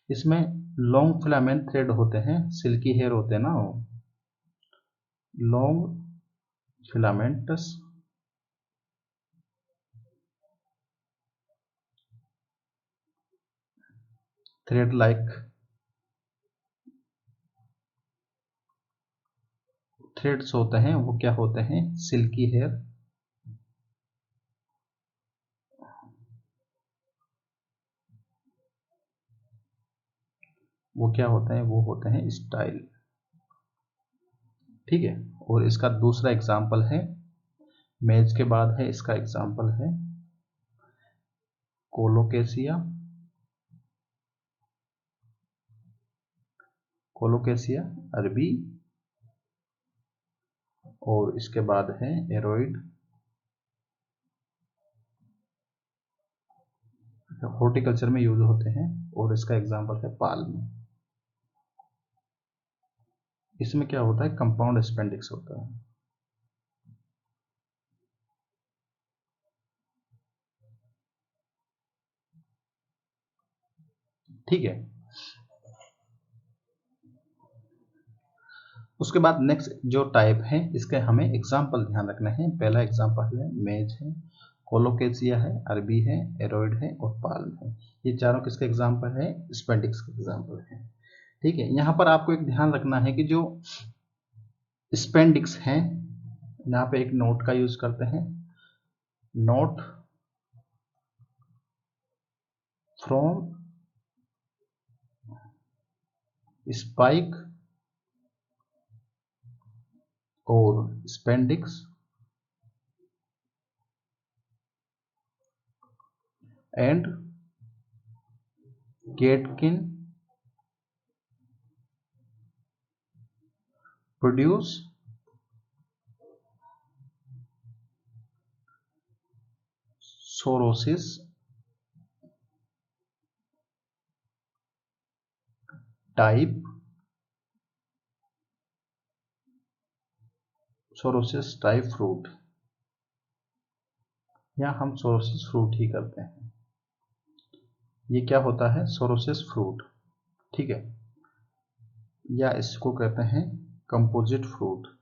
इसमें लॉन्ग फिलामेंट थ्रेड होते हैं, सिल्की हेयर होते हैं ना, long filamentous thread like threads होते हैं, वो क्या होते हैं, सिल्की हेयर, वो क्या होते हैं, वो होते हैं स्टाइल। ठीक है, और इसका दूसरा एग्जाम्पल है मेज के बाद है, इसका एग्जाम्पल है कोलोकेसिया। कोलोकेसिया अरबी, और इसके बाद है एरोइड, हॉर्टिकल्चर में यूज होते हैं, और इसका एग्जाम्पल है पाल्म। इसमें क्या होता है, कंपाउंड स्पेंडिक्स होता है। ठीक है, उसके बाद नेक्स्ट जो टाइप है इसके हमें एग्जाम्पल ध्यान रखना है। पहला एग्जाम्पल है मेज है, कोलोकेसिया है, अरबी है, एरोइड है और पाल्म है। ये चारों किसके एग्जाम्पल है, स्पेंडिक्स के एग्जाम्पल है। ठीक है, यहाँ पर आपको एक ध्यान रखना है कि जो स्पेंडिक्स हैं, यहाँ पे एक नोट का यूज करते हैं, नोट फ्रॉम स्पाइक और spadix and catkin produce sorosis type sorosis type fruit, या हम सोरोसिस फ्रूट ही करते हैं। ये क्या होता है? सोरोसिस फ्रूट, ठीक है, या इसको कहते हैं कंपोजिट फ्रूट।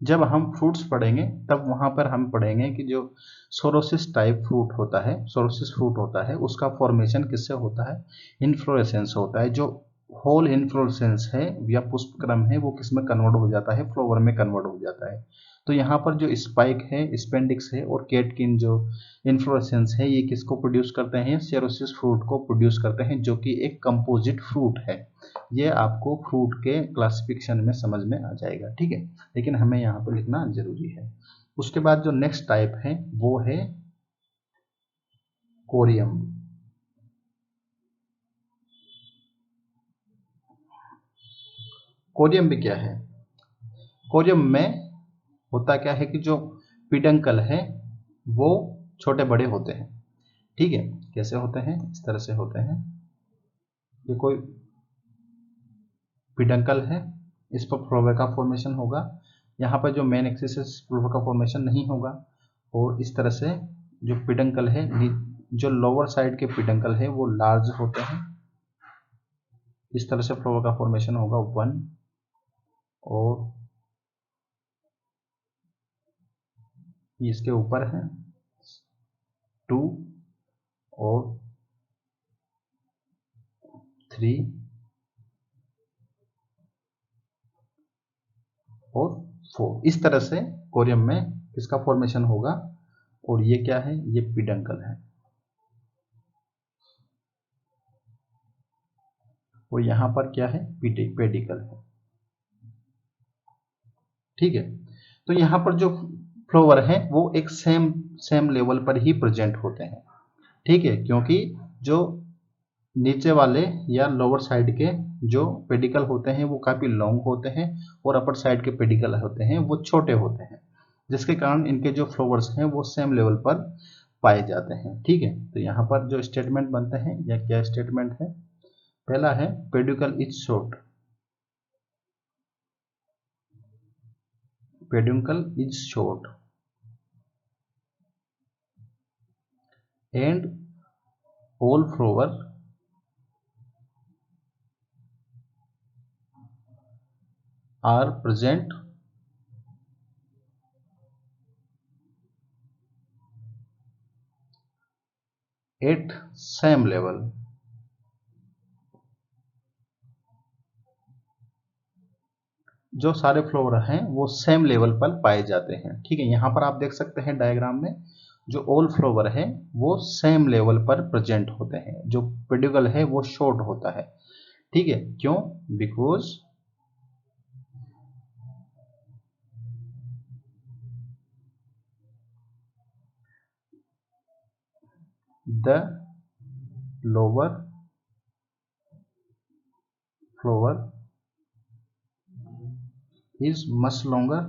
जब हम फ्रूट्स पढ़ेंगे तब वहां पर हम पढ़ेंगे कि जो सोरोसिस टाइप फ्रूट होता है, सोरोसिस फ्रूट होता है, उसका फॉर्मेशन किससे होता है? इन्फ्लोरेसेंस होता है। जो होल इन्फ्लोरेसेंस है या पुष्पक्रम है वो किस में कन्वर्ट हो जाता है? फ्लावर में कन्वर्ट हो जाता है। तो यहाँ पर जो स्पाइक है, स्पेंडिक्स है और कैटकिन जो इन्फ्लोरेसेंस है, ये किसको प्रोड्यूस करते हैं? सोरोसिस फ्रूट को प्रोड्यूस करते हैं, जो कि एक कंपोजिट फ्रूट है। ये आपको फ्रूट के क्लासिफिकेशन में समझ में आ जाएगा, ठीक है, लेकिन हमें यहाँ पर लिखना जरूरी है। उसके बाद जो नेक्स्ट टाइप है वो है कोरियम। कोरियम में क्या है? कोरियम में होता क्या है कि जो पिडंकल है वो छोटे बड़े होते हैं, ठीक है। कैसे होते हैं? इस तरह से होते हैं। ये कोई पिडंकल है, इस पर फ्लावर का फॉर्मेशन होगा। यहाँ पर जो मेन एक्सिस है फ्लावर का फॉर्मेशन नहीं होगा। और इस तरह से जो पिडंकल है, जो लोअर साइड के पिडंकल है वो लार्ज होते हैं। इस तरह से फ्लावर का फॉर्मेशन होगा 1, और इसके ऊपर है 2 और 3 और 4। इस तरह से कोरियम में इसका फॉर्मेशन होगा। और ये क्या है? ये पिडंकल है। और यहाँ पर क्या है? पेडिकल है, ठीक है। तो यहाँ पर जो फ्लावर है वो एक सेम लेवल पर ही प्रेजेंट होते हैं, ठीक है, क्योंकि जो नीचे वाले या लोअर साइड के जो पेडिकल होते हैं वो काफी लॉन्ग होते हैं, और अपर साइड के पेडिकल होते हैं वो छोटे होते हैं, जिसके कारण इनके जो फ्लावर्स हैं वो सेम लेवल पर पाए जाते हैं, ठीक है। तो यहाँ पर जो स्टेटमेंट बनते हैं, या क्या स्टेटमेंट है? पहला है pedicle is short, pedicle is short and all flower are present at same level। जो सारे फ्लोर हैं वो सेम लेवल पर पाए जाते हैं, ठीक है। यहाँ पर आप देख सकते हैं डायग्राम में जो ऑल फ्लोवर है वो सेम लेवल पर प्रेजेंट होते हैं, जो पेडिकल है वो शॉर्ट होता है, ठीक है। क्यों? Because the lower flower is much longer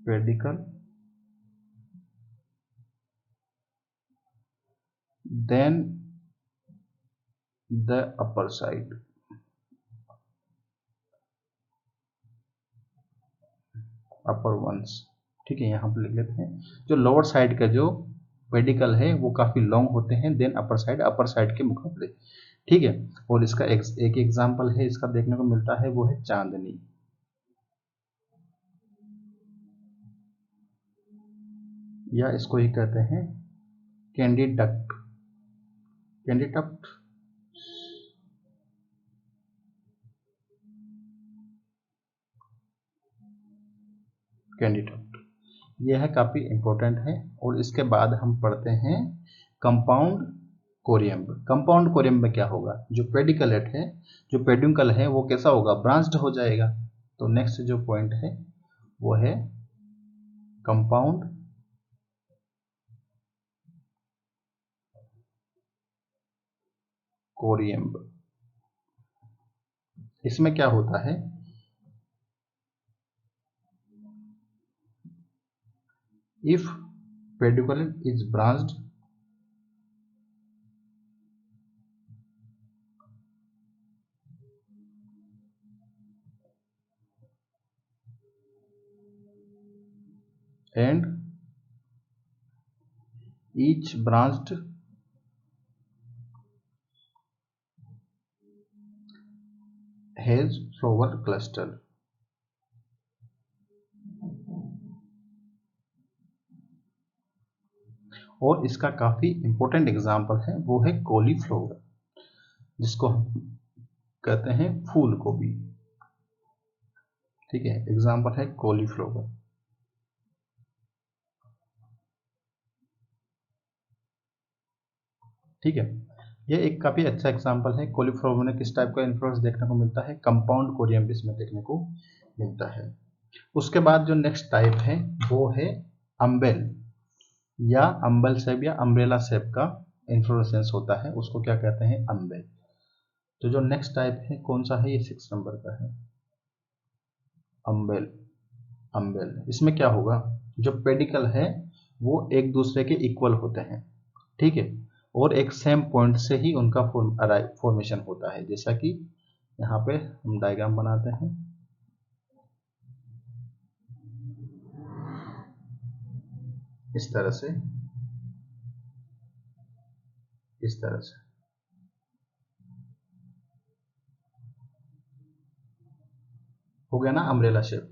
pedicle than the upper side, upper ones, ठीक है। यहाँ पर लिख लेते हैं जो लोअर साइड का जो पेडिकल है वो काफी लॉन्ग होते हैं देन अपर साइड के मुकाबले, ठीक है। और इसका एक एग्जांपल है इसका देखने को मिलता है, वो है चांदनी, या इसको ही कहते हैं candy duct, candy duct, candy duct. यह है काफी इंपॉर्टेंट है। और इसके बाद हम पढ़ते हैं कंपाउंड कोरियम। कंपाउंड कोरियम में क्या होगा? जो पेडिकलेट है, जो पेड्यूकल है वो कैसा होगा? ब्रांच्ड हो जाएगा। तो नेक्स्ट जो पॉइंट है वो है कंपाउंड कोरिएम्ब। इसमें क्या होता है, if pedicle is branched and each branched has flower cluster। और इसका काफी इंपॉर्टेंट एग्जाम्पल है, वो है कॉलीफ्लावर, जिसको हम कहते हैं फूल गोभी। ठीक है, एग्जाम्पल है कॉलीफ्लावर। ठीक है, ये एक काफी अच्छा एग्जाम्पल है। कॉलीफ्लावर में किस टाइप का इन्फ्लुएंस देखने को मिलता है, कंपाउंड कोरिएम्बिस में देखने को मिलता है। उसके बाद जो नेक्स्ट टाइप है वो है अम्बेल या अम्बल शेप या अम्ब्रेला शेप का इन्फ्लोरेसेंस होता है, उसको क्या कहते हैं, अम्बेल। तो जो नेक्स्ट टाइप है कौन सा है, ये 6 नंबर का है, अम्बेल। अम्बेल इसमें क्या होगा, जो पेडिकल है वो एक दूसरे के इक्वल होते हैं। ठीक है, और एक सेम पॉइंट से ही उनका फॉर्मेशन होता है, जैसा कि यहाँ पे हम डायग्राम बनाते हैं। इस तरह से, इस तरह से हो गया ना अम्ब्रेला शेप।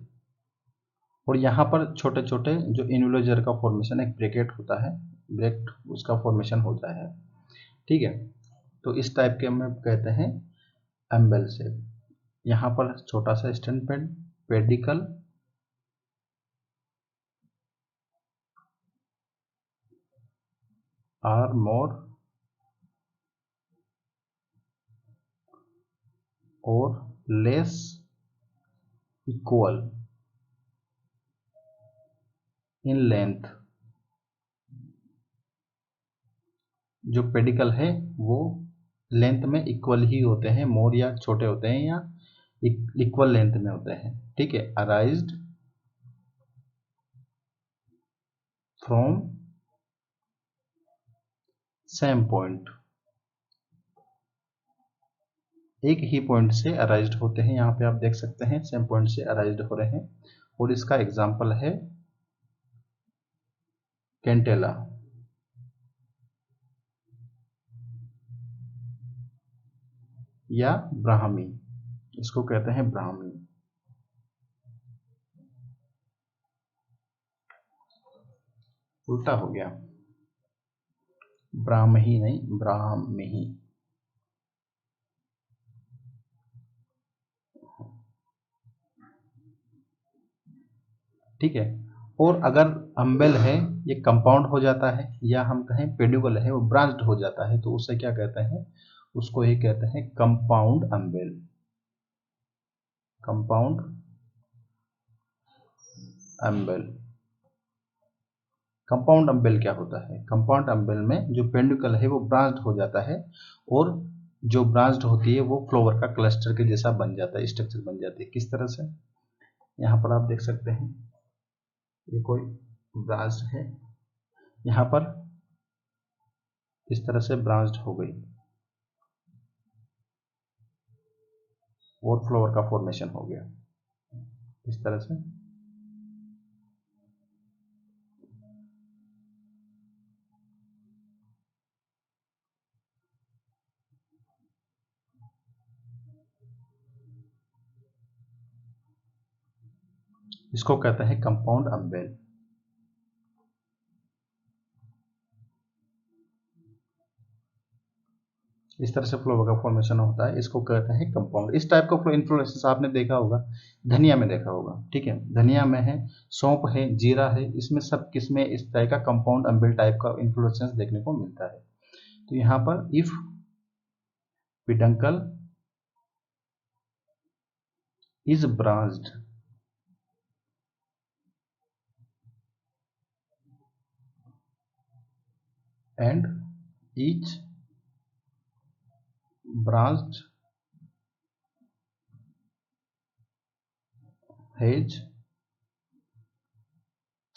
और यहाँ पर छोटे छोटे जो इन्वोल्यूजर का फॉर्मेशन, एक ब्रैकेट होता है, ब्रैकेट उसका फॉर्मेशन होता है। ठीक है, तो इस टाइप के हम कहते हैं एम्बेल शेप। यहाँ पर छोटा सा स्टैंड पेडिकल आर मोर और लेस इक्वल इन लेंथ। जो पेडिकल है वो लेंथ में इक्वल ही होते हैं, मोर या छोटे होते हैं या इक्वल लेंथ में होते हैं। ठीक है, अराइज्ड फ्रॉम सेम पॉइंट, एक ही पॉइंट से अराइज्ड होते हैं। यहाँ पे आप देख सकते हैं सेम पॉइंट से अराइज्ड हो रहे हैं। और इसका एग्जाम्पल है कैंटेला या ब्राह्मी, इसको कहते हैं ब्राह्मी। उल्टा हो गया, ब्राह्मी नहीं, ब्राह्मी। ठीक है, और अगर अम्बेल है ये कंपाउंड हो जाता है, या हम कहें पेडिकल है वो ब्रांच्ड हो जाता है, तो उसे क्या कहते हैं, उसको ही कहते हैं compound humble. Compound humble. Compound humble क्या होता है, कंपाउंड अम्बेल में जो पेडिकल है वो ब्रांच्ड हो जाता है, और जो ब्रांच्ड होती है वो फ्लावर का क्लस्टर के जैसा बन जाता है, स्ट्रक्चर बन जाती है। किस तरह से, यहाँ पर आप देख सकते हैं, ये कोई ब्रांच है, यहाँ पर इस तरह से ब्रांच्ड हो गई और फ्लावर का फॉर्मेशन हो गया इस तरह से। इसको कहते हैं कंपाउंड अम्बेल। इस तरह से फ्लावर का फॉर्मेशन होता है, इसको कहते हैं कंपाउंड। इस टाइप का इन्फ्लोरेसेंस आपने देखा होगा, धनिया में देखा होगा। ठीक है, धनिया में है, सौंफ है, जीरा है, इसमें सब किसमें इस तरह का कंपाउंड अम्बेल टाइप का इन्फ्लोरेसेंस देखने को मिलता है। तो यहाँ पर if peduncle is branched and each branched hedge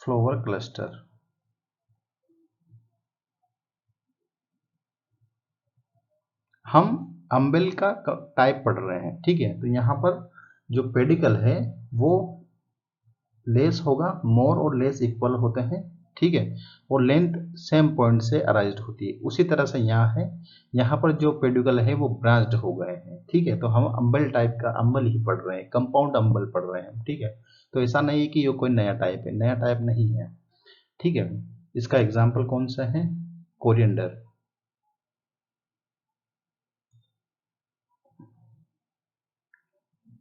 flower cluster. हम अम्बेल का टाइप पढ़ रहे हैं, ठीक है। तो यहाँ पर जो पेडिकल है वो लेस होगा, मोर और लेस इक्वल होते हैं, ठीक है, और लेंथ सेम पॉइंट से अराइज्ड होती है। उसी तरह से यहाँ है, यहाँ पर जो पेडिकल है वो ब्रांच्ड हो गए हैं, ठीक है। तो हम अम्बल टाइप का अम्बल ही पढ़ रहे हैं, कंपाउंड अम्बल पढ़ रहे हैं, ठीक है। तो ऐसा नहीं है कि ये कोई नया टाइप है, नया टाइप नहीं है, ठीक है। इसका एग्जाम्पल कौन सा है? कोरिएंडर,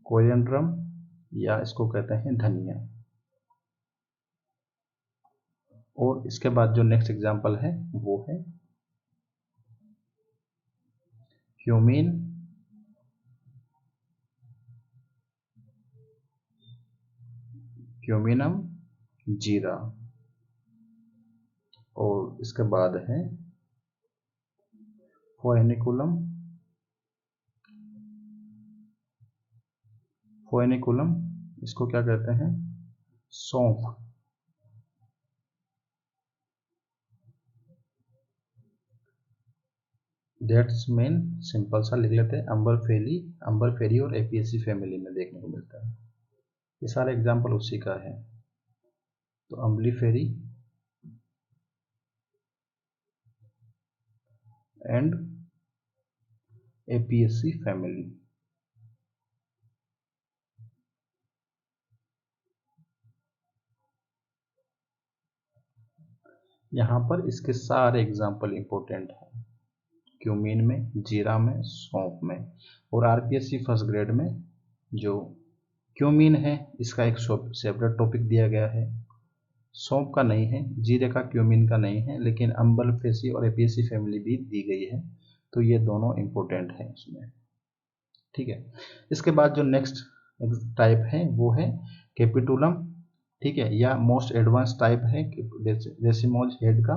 कोरिएंड्रम, या इसको कहते हैं धनिया। और इसके बाद जो नेक्स्ट एग्जाम्पल है वो है क्यूमीन, क्यूमिनम, जीरा। और इसके बाद है फोएनिकुलम, फोएनिकुलम इसको क्या कहते हैं? सौंफ। दैट्स मीन सिंपल सा लिख लेते हैं, अंबरफेली, अंबरफेरी और एपियेसी फैमिली में देखने को मिलता है। ये सारे एग्जाम्पल उसी का है। तो अम्बलीफेरी एंड एपियेसी फैमिली। यहाँ पर इसके सारे एग्जाम्पल इंपॉर्टेंट हैं, क्यूमीन में, जीरा में, सौंफ में। और आरपीएससी फर्स्ट ग्रेड में जो क्यूमीन है इसका एक सेपरेट टॉपिक दिया गया है, सौंफ का नहीं है, जीरे का, क्यूमीन का नहीं है, लेकिन अम्बलफेसी और एपियेसी फैमिली भी दी गई है। तो ये दोनों इंपॉर्टेंट हैं इसमें, ठीक है। इसके बाद जो नेक्स्ट टाइप है वो है कैपिटुलम, ठीक है, या मोस्ट एडवांस टाइप है रेसिमोज हेड का।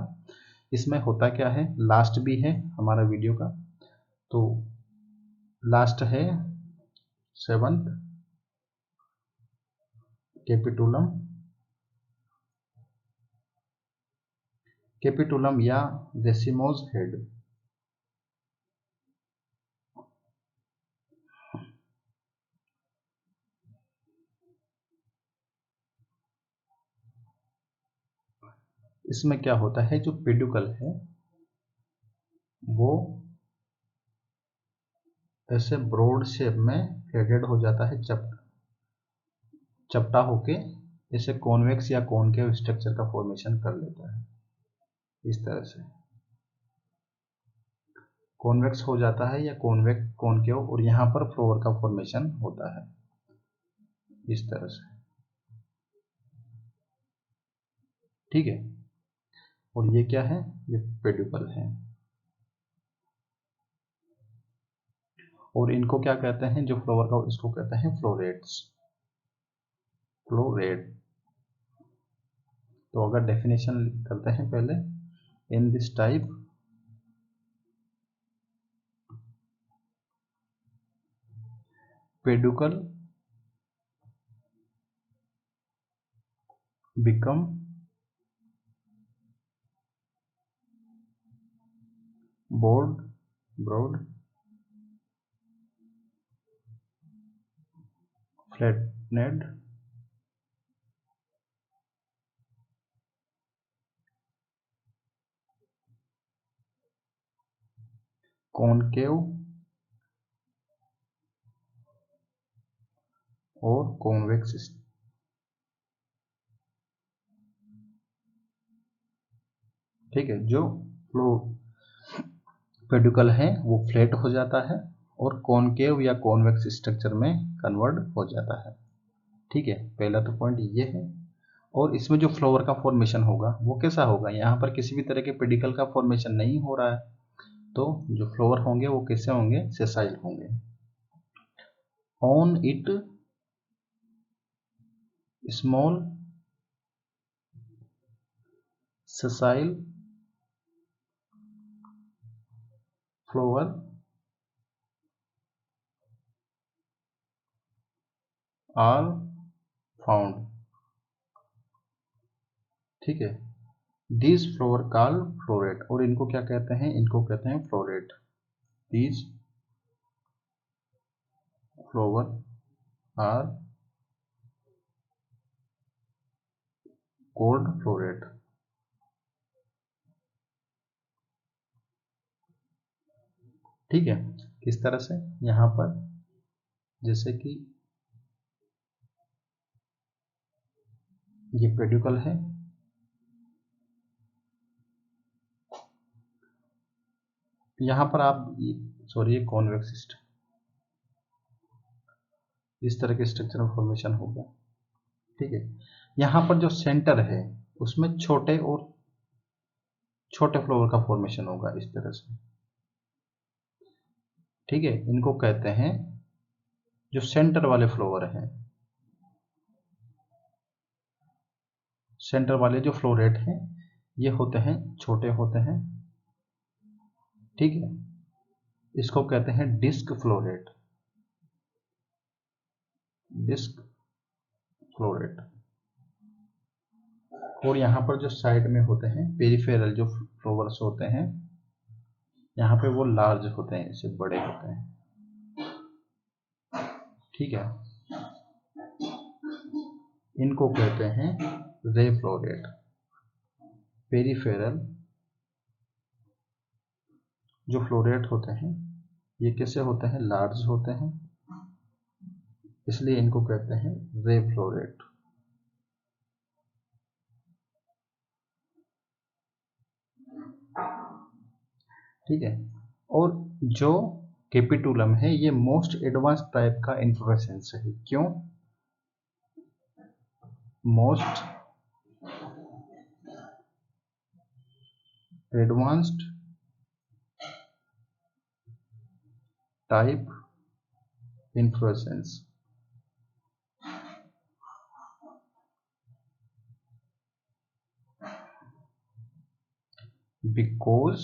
इसमें होता क्या है, लास्ट भी है हमारा वीडियो का, तो लास्ट है सेवंथ कैपिटुलम, कैपिटुलम या रेसिमोज हेड। इसमें क्या होता है, जो पेडुकल है वो ऐसे ब्रॉड शेप में फ्लेटेड हो जाता है, चपटा होके ऐसे कॉन्वेक्स या कॉनकेव स्ट्रक्चर का फॉर्मेशन कर लेता है। इस तरह से कॉन्वेक्स हो जाता है या कॉन्वेक्स कॉनकेव, और यहाँ पर फ्लोर का फॉर्मेशन होता है इस तरह से, ठीक है। और ये क्या है, ये पेडुकल है। और इनको क्या कहते हैं, जो फ्लोवर का, इसको कहते हैं फ्लोरेट्स, फ्लोरेट। तो अगर डेफिनेशन करते हैं पहले, in this type peduncle become broad flattened concave और कॉन्वेक्स, ठीक है। जो फ्लो पेडुकल है वो फ्लैट हो जाता है और कॉनकेव या कॉन्वेक्स स्ट्रक्चर में कन्वर्ट हो जाता है, ठीक है। पहला तो पॉइंट ये है। और इसमें जो फ्लावर का फॉर्मेशन होगा वो कैसा होगा, यहाँ पर किसी भी तरह के पेडिकल का फॉर्मेशन नहीं हो रहा है, तो जो फ्लावर होंगे वो कैसे होंगे, सेसाइल होंगे। On it small sessile flower are found, ठीक है। दीज फ्लोवर कॉल फ्लोरेट, और इनको क्या कहते हैं, इनको कहते हैं floret. These flower are called floret. ठीक है, किस तरह से, यहां पर जैसे कि ये पेडिकल है, यहां पर आप सॉरी ये कॉन्वेक्स सिस्टम, इस तरह के स्ट्रक्चरल फॉर्मेशन होगा, ठीक है। यहां पर जो सेंटर है उसमें छोटे और छोटे फ्लोवर का फॉर्मेशन होगा इस तरह से, ठीक है। इनको कहते हैं, जो सेंटर वाले फ्लोवर हैं, सेंटर वाले जो फ्लोरेट हैं ये होते हैं, छोटे होते हैं, ठीक है। इसको कहते हैं डिस्क फ्लोरेट, डिस्क फ्लोरेट। और यहाँ पर जो साइड में होते हैं पेरिफेरल जो फ्लोवर्स होते हैं, यहाँ पे वो लार्ज होते हैं, इससे बड़े होते हैं, ठीक है। इनको कहते हैं रे फ्लोरेट। पेरिफेरल जो फ्लोरेट होते हैं ये कैसे होते हैं, लार्ज होते हैं, इसलिए इनको कहते हैं रे फ्लोरेट। ठीक है। और जो कैपिटुलम है ये मोस्ट एडवांस टाइप का इन्फ्लोरेसेंस है। क्यों most advanced type inflorescence, because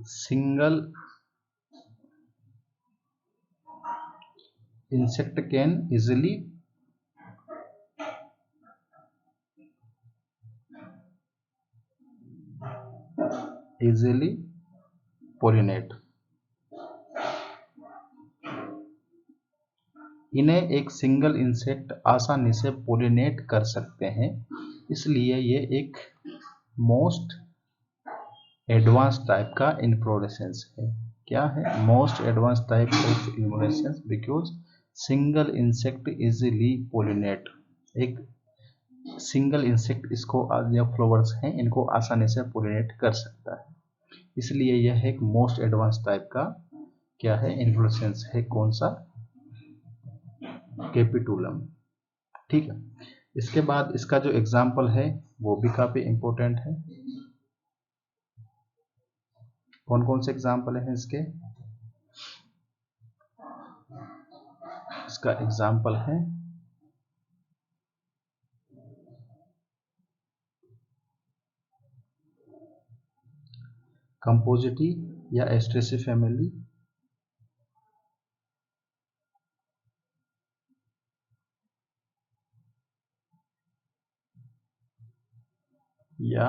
single insect can easily pollinate। इन्हें एक सिंगल इंसेक्ट आसानी से पोलिनेट कर सकते हैं, इसलिए ये एक मोस्ट एडवांस टाइप का इन्फ्लोरेसेंस है। क्या है, most advance type of inflorescence because single insect easily pollinate. एक सिंगल इंसेक्ट इसको, जो फ्लावर्स हैं इनको आसानी से पोलिनेट कर सकता है, इसलिए यह एक मोस्ट एडवांस टाइप का क्या है, इन्फ्लोरेसेंस है। कौन सा, कैपिटुलम, ठीक है। इसके बाद इसका जो एग्जाम्पल है वो भी काफी इंपॉर्टेंट है। कौन कौन से एग्जाम्पल हैं इसके, इसका एग्जाम्पल है कंपोजिटी या एस्ट्रेसी फैमिली, या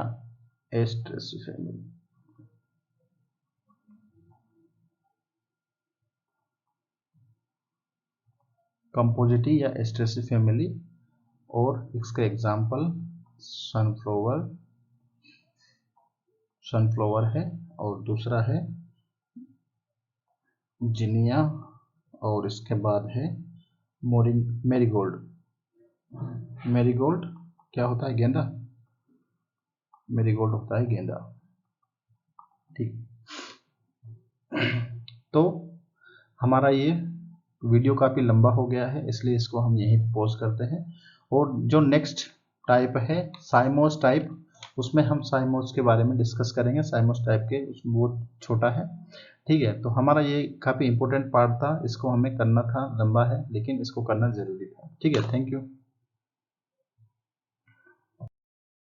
एस्ट्रेसी फैमिली। कंपोजिटी या एस्ट्रेसी फैमिली, और इसका एग्जाम्पल सनफ्लावर, सनफ्लावर है, और दूसरा है जिनिया, और इसके बाद है मैरीगोल्ड। मैरीगोल्ड क्या होता है, गेंदा, मैरीगोल्ड होता है गेंदा, ठीक। तो हमारा ये वीडियो काफ़ी लंबा हो गया है, इसलिए इसको हम यहीं पॉज करते हैं। और जो नेक्स्ट टाइप है साइमोस टाइप, उसमें हम साइमोस के बारे में डिस्कस करेंगे। साइमोस टाइप के उसमें वो छोटा है, ठीक है। तो हमारा ये काफ़ी इंपॉर्टेंट पार्ट था, इसको हमें करना था, लंबा है लेकिन इसको करना ज़रूरी था, ठीक है। Thank you.